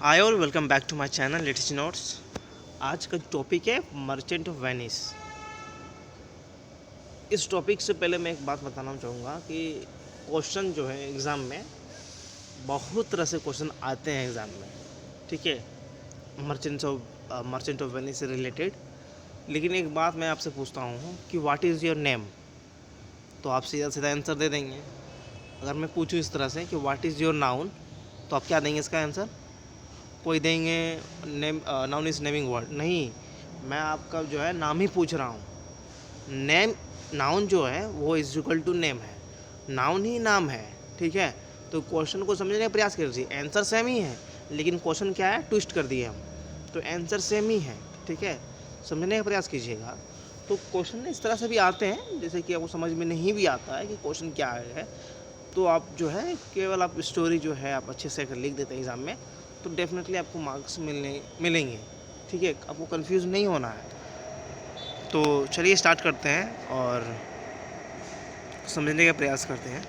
हाय और welcome back to my channel latest notes. आज का टॉपिक है मर्चेंट ऑफ वेनिस। इस टॉपिक से पहले मैं एक बात बताना चाहूँगा कि क्वेश्चन जो है एग्ज़ाम में बहुत तरह से क्वेश्चन आते हैं एग्ज़ाम में, ठीक है, मर्चेंट ऑफ वेनिस से रिलेटेड। लेकिन एक बात मैं आपसे पूछता हूँ कि व्हाट इज़ योर नेम, तो आप सीधा सीधा आंसर दे देंगे। अगर मैं पूछूँ इस तरह से कि व्हाट इज़ योर नाउन, तो आप क्या देंगे इसका आंसर? कोई देंगे name, noun is naming word. नहीं, मैं आपका जो है नाम ही पूछ रहा हूँ। नेम, नाउन जो है वो इज इक्वल टू नेम है, नाउन ही नाम है, ठीक है। तो क्वेश्चन को समझने का प्रयास कीजिए। आंसर सेम ही है, लेकिन क्वेश्चन क्या है, ट्विस्ट कर दिए हम। तो आंसर सेम ही है, ठीक है, समझने का प्रयास कीजिएगा। तो क्वेश्चन इस तरह से भी आते हैं, जैसे कि आपको समझ में नहीं भी आता है कि क्वेश्चन क्या है, तो आप जो है केवल आप स्टोरी जो है आप अच्छे से अगर लिख देते हैं एग्ज़ाम में, तो डेफिनेटली आपको मार्क्स मिलेंगे, ठीक है। आपको कंफ्यूज नहीं होना है। तो चलिए स्टार्ट करते हैं और समझने का प्रयास करते हैं।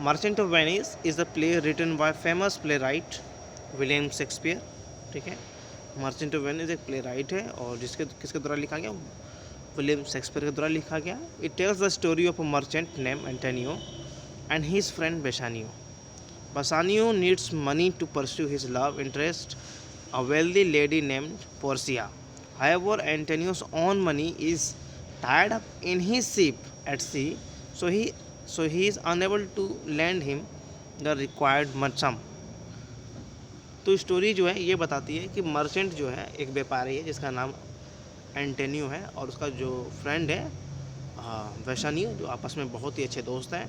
Merchant of Venice is the play written by famous playwright William Shakespeare, ठीक है। मर्चेंट ऑफ वेनिस एक प्ले राइट है और किसके द्वारा लिखा गया? विलियम शेक्सपियर के द्वारा लिखा गया। It tells the story of a merchant name Antonio and his friend Bassanio. Bassanio needs money to pursue his love interest, a wealthy lady named Portia. However, Antonio's own money is tied up in his ship at sea, so he is unable to lend him the required sum. तो story जो है ये बताती है कि merchant जो है एक व्यापारी है जिसका नाम एंटोनियो है, और उसका जो फ्रेंड है बेसानियो, जो आपस में बहुत ही अच्छे दोस्त हैं।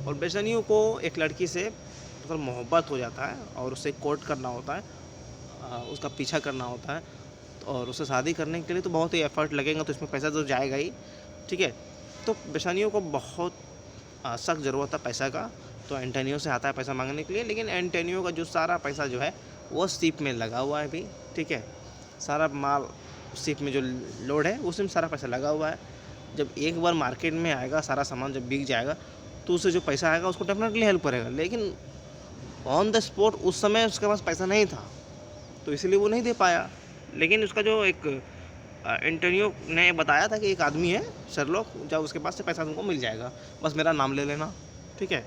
और बेसानियो को एक लड़की से मतलब मोहब्बत हो जाता है और उससे कोर्ट करना होता है, उसका पीछा करना होता है, और उससे शादी करने के लिए तो बहुत ही एफर्ट लगेगा, तो इसमें पैसा तो जाएगा ही, ठीक है। तो बेसानियो को बहुत सख्त ज़रूरत है पैसा का, तो एंटोनियो से आता है पैसा मांगने के लिए। लेकिन एंटोनियो का जो सारा पैसा जो है वो शिप में लगा हुआ है अभी, ठीक है। सारा माल शिप में जो लोड है उसमें सारा पैसा लगा हुआ है। जब एक बार मार्केट में आएगा, सारा सामान जब बिक जाएगा, तो उससे जो पैसा आएगा उसको डेफिनेटली हेल्प करेगा। लेकिन ऑन द स्पॉट उस समय उसके पास पैसा नहीं था, तो इसलिए वो नहीं दे पाया। लेकिन उसका जो एक एंटोनियो ने बताया था कि एक आदमी है शर्लॉक, जब उसके पास से पैसा तुमको मिल जाएगा, बस मेरा नाम ले लेना, ठीक है।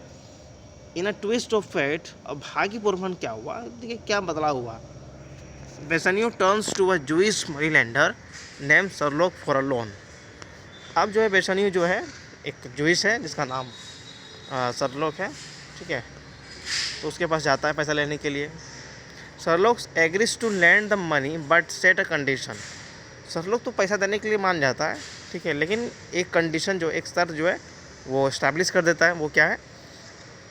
In a twist of fate, अब भाग्यपूर्वक क्या हुआ, देखिए क्या बदलाव हुआ। Bassanio turns to a Jewish money lender name Shylock for a loan. अब जो है बेसानियो जो है एक जूइश है जिसका नाम शर्लॉक है, ठीक है। तो उसके पास जाता है पैसा लेने के लिए। Shylock agrees to lend the money but set a condition. Shylock तो पैसा देने के लिए मान जाता है, ठीक है, लेकिन एक कंडीशन जो एक शर्त जो है वो इस्टेब्लिश कर देता है। वो क्या है?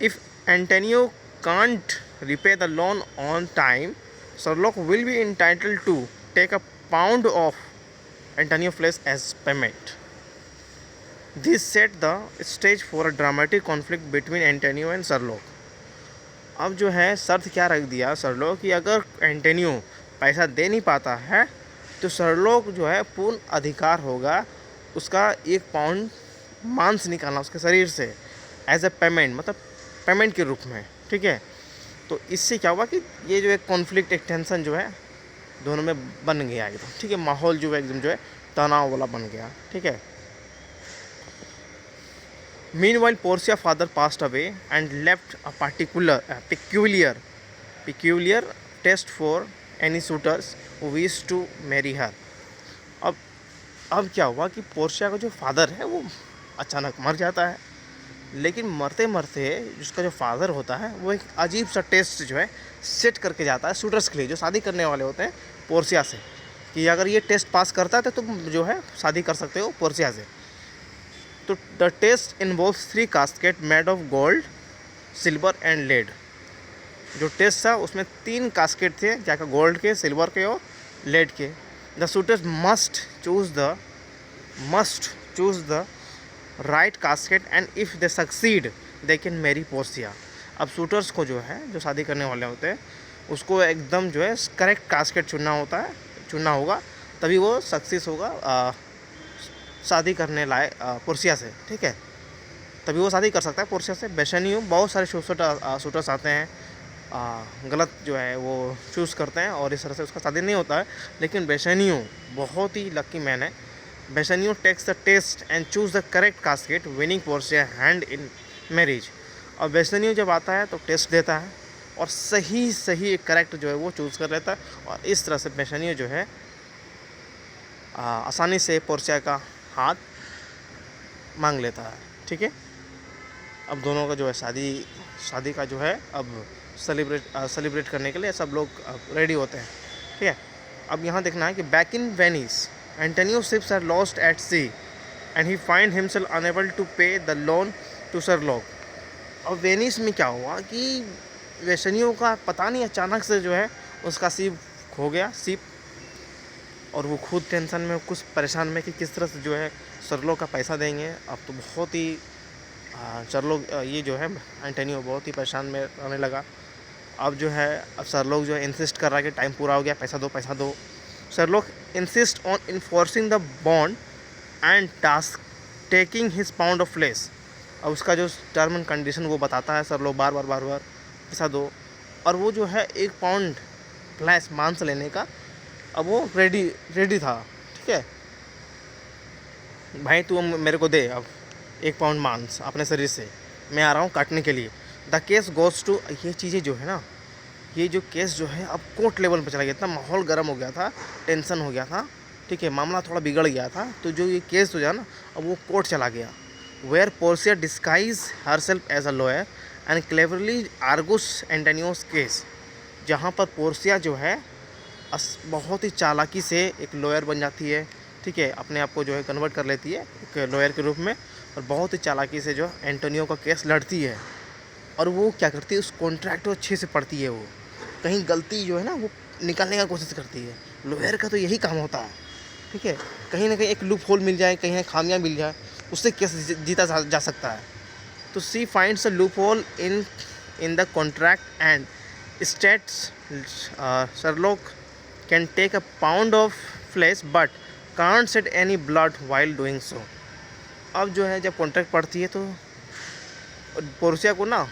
If Antonio can't repay the loan on time, Sherlock will be entitled to take a pound of Antonio flesh as payment. This set the stage for a dramatic conflict between Antonio and Sherlock. अब जो है शर्त क्या रख दिया Sherlock कि अगर Antonio पैसा दे नहीं पाता है तो शर्लॉक जो है पूर्ण अधिकार होगा उसका 1 पाउंड मांस निकालना उसके शरीर से एज ए पेमेंट, मतलब पेमेंट के रूप में, ठीक है। तो इससे क्या हुआ कि ये जो एक कॉन्फ्लिक्ट, एक टेंशन जो है दोनों में बन गया एकदम, ठीक है। माहौल जो है एकदम जो है तनाव वाला बन गया, ठीक है। Meanwhile, Portia father passed away and left a peculiar test for any suitors who wished to marry her. अब अब क्या हुआ कि पोर्शिया का जो फादर है वो अचानक मर जाता है, लेकिन मरते मरते जिसका जो फादर होता है वो एक अजीब सा टेस्ट जो है सेट करके जाता है सूटर्स के लिए, जो शादी करने वाले होते हैं पोर्शिया से, कि अगर ये टेस्ट पास करता है तो तुम जो है शादी कर सकते हो पोर्शिया से। तो the test involves 3 casket made of gold, silver and lead. जो टेस्ट था उसमें 3 कास्केट थे, क्या का गोल्ड के, सिल्वर के और लेड के। The shooters must choose the right casket and if they succeed they can marry Portia. अब शूटर्स को जो है, जो शादी करने वाले होते हैं, उसको एकदम जो है करेक्ट कास्केट चुनना होगा, तभी वो सक्सेस होगा शादी करने लायक पोर्शिया से, ठीक है, तभी वो शादी कर सकता है पोर्शिया से। बेसानियो, बहुत सारे शूटर्स आते हैं, गलत जो है वो चूज़ करते हैं और इस तरह से उसका शादी नहीं होता है। लेकिन बेसनियो बहुत ही लकी मैन है। Bassanio takes the test and choose the correct casket winning Portia hand in marriage. और बेसनियो जब आता है तो टेस्ट देता है और सही एक करेक्ट जो है वो चूज़ कर लेता है और इस तरह से बेसनियो जो है आसानी से पोर्सिया का हाथ मांग लेता है। ठीक है, अब दोनों का जो है शादी का जो है अब सेलिब्रेट करने के लिए सब लोग रेडी होते हैं। ठीक है, अब यहाँ देखना है कि back in Venice Antonio ships are lost at sea and he find himself unable to pay the loan to Sherlock. और वेनिस में क्या हुआ कि वेसनियो का पता नहीं अचानक से जो है उसका सीप खो गया और वो खुद टेंशन में कुछ परेशान में कि किस तरह से जो है शर्लॉक का पैसा देंगे। अब तो बहुत ही शर्लॉक ये जो है एंटोनियो बहुत ही परेशान में रहने लगा। अब जो है अब शर्लॉक जो है इंसिस्ट कर रहा है कि टाइम पूरा हो गया, पैसा दो। Sherlock insist on enforcing the bond and task taking his pound of flesh. अब उसका जो टर्म एंड कंडीशन वो बताता है शर्लॉक बार बार पैसा दो। और वो जो है 1 पाउंड फ्लैश मांस लेने का अब वो रेडी था। ठीक है, भाई तू मेरे को दे अब 1 पाउंड मांस अपने शरीर से, मैं आ रहा हूँ काटने के लिए। द केस गोज़ टू, ये चीज़ें जो है ना, ये जो केस जो है अब कोर्ट लेवल पर चला गया। इतना माहौल गर्म हो गया था, टेंशन हो गया था। ठीक है, मामला थोड़ा बिगड़ गया था, तो जो ये केस हो जाए ना अब वो कोर्ट चला गया। Where Portia disguise herself as a lawyer and cleverly argues Antonio's case. जहाँ पर पोर्सिया जो है बहुत ही चालाकी से एक लॉयर बन जाती है। ठीक है, अपने आप को जो है कन्वर्ट कर लेती है एक लॉयर के रूप में और बहुत ही चालाकी से जो एंटोनियो का केस लड़ती है। और वो क्या करती है, उस कॉन्ट्रैक्ट को अच्छे से पढ़ती है। वो कहीं गलती जो है ना वो निकालने का कोशिश करती है। लॉयर का तो यही काम होता है। ठीक है, कहीं ना कहीं एक लूप होल मिल जाए, कहीं ना खामियां मिल जाए, उससे केस जीता जा सकता है। तो she finds a loophole in the contract and states Shylock can take a pound of flesh but can't set any blood while doing so. अब जो है जब कॉन्ट्रैक्ट पढ़ती है तो पोर्सिया को ना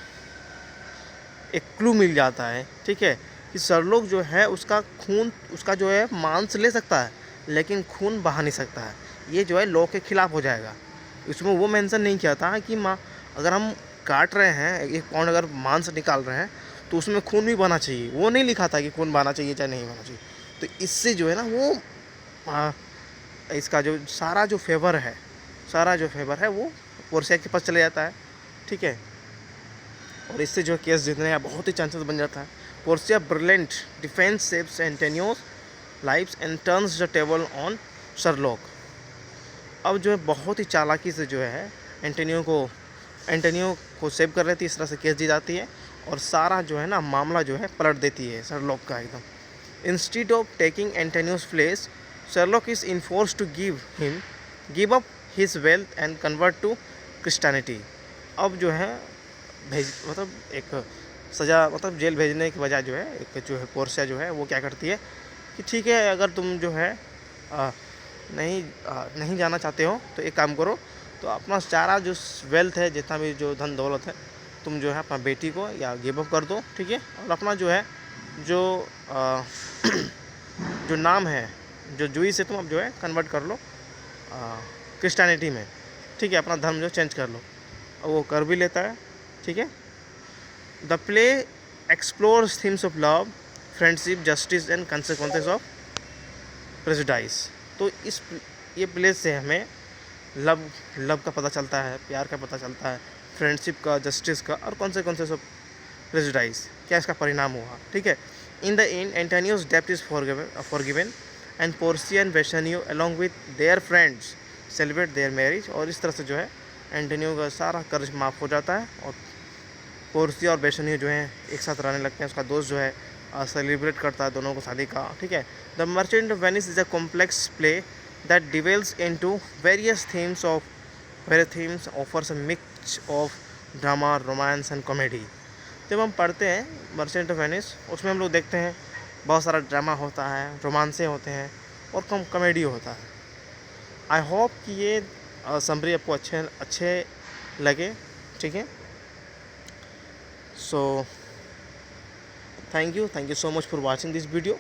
एक क्लू मिल जाता है। ठीक है, कि शर्लॉक जो है उसका खून, उसका जो है मांस ले सकता है लेकिन खून बहा नहीं सकता है। ये जो है लॉ के खिलाफ हो जाएगा। इसमें वो मेंशन नहीं किया था कि अगर हम काट रहे हैं 1 पाउंड अगर मांस निकाल रहे हैं तो उसमें खून भी बहना चाहिए। वो नहीं लिखा था कि खून बहना चाहिए चाहे नहीं बहना चाहिए। तो इससे जो है ना वो इसका जो सारा जो फेवर है वो पोर्सिया के पास चले जाता है। ठीक है, और इससे जो केस जीतने का बहुत ही चांसेस बन जाता है। Portia brilliant defence saves Antonio's lives and turns the table on Shylock. अब जो है बहुत ही चालाकी से जो है एंटोनियो को सेव कर लेती है। इस तरह से केस जीत जाती है और सारा जो है ना मामला जो है पलट देती है शर्लॉक का एकदम। Instead of taking Antonio's place Shylock is enforced to give up his wealth and convert to Christianity. अब जो है मतलब एक सज़ा मतलब जेल भेजने के बजाय जो है एक जो है पोर्सिया जो है वो क्या करती है कि ठीक है, अगर तुम जो है नहीं जाना चाहते हो तो एक काम करो, तो अपना सारा जो वेल्थ है, जितना भी जो धन दौलत है, तुम जो है अपना बेटी को या गिव अप कर दो। ठीक है, और अपना जो है जो जो नाम है जो जूई से तुम अब जो है कन्वर्ट कर लो क्रिश्चियनिटी में। ठीक है, अपना धर्म जो चेंज कर लो, और वो कर भी लेता है। ठीक है, the play explores themes of love, friendship, justice and consequences of prejudice. तो ये प्ले से हमें लव का पता चलता है, प्यार का पता चलता है, फ्रेंडशिप का, जस्टिस का और कॉन्सिक्वेंसेस ऑफ प्रेजुडाइस, क्या इसका परिणाम हुआ। ठीक है, इन द एंड एंटोनियोस डेब्ट is forgiven and Portia and Bassanio along with their friends celebrate their marriage. और इस तरह से जो है एंटोनियो का सारा कर्ज माफ़ हो जाता है और पोर्सिया और बेसनियो जो है एक साथ रहने लगते हैं। उसका दोस्त जो है सेलिब्रेट करता है दोनों को शादी का। ठीक है, the merchant of Venice is a complex play that dwells into various themes offers a mix of drama, romance and comedy. जब हम पढ़ते हैं मर्चेंट ऑफ वेनिस, उसमें हम लोग देखते हैं बहुत सारा ड्रामा होता है, रोमांसे होते हैं और कॉमेडी होता है। आई होप कि ये समरी आपको अच्छे लगे। ठीक है, सो Thank you so much for watching this video.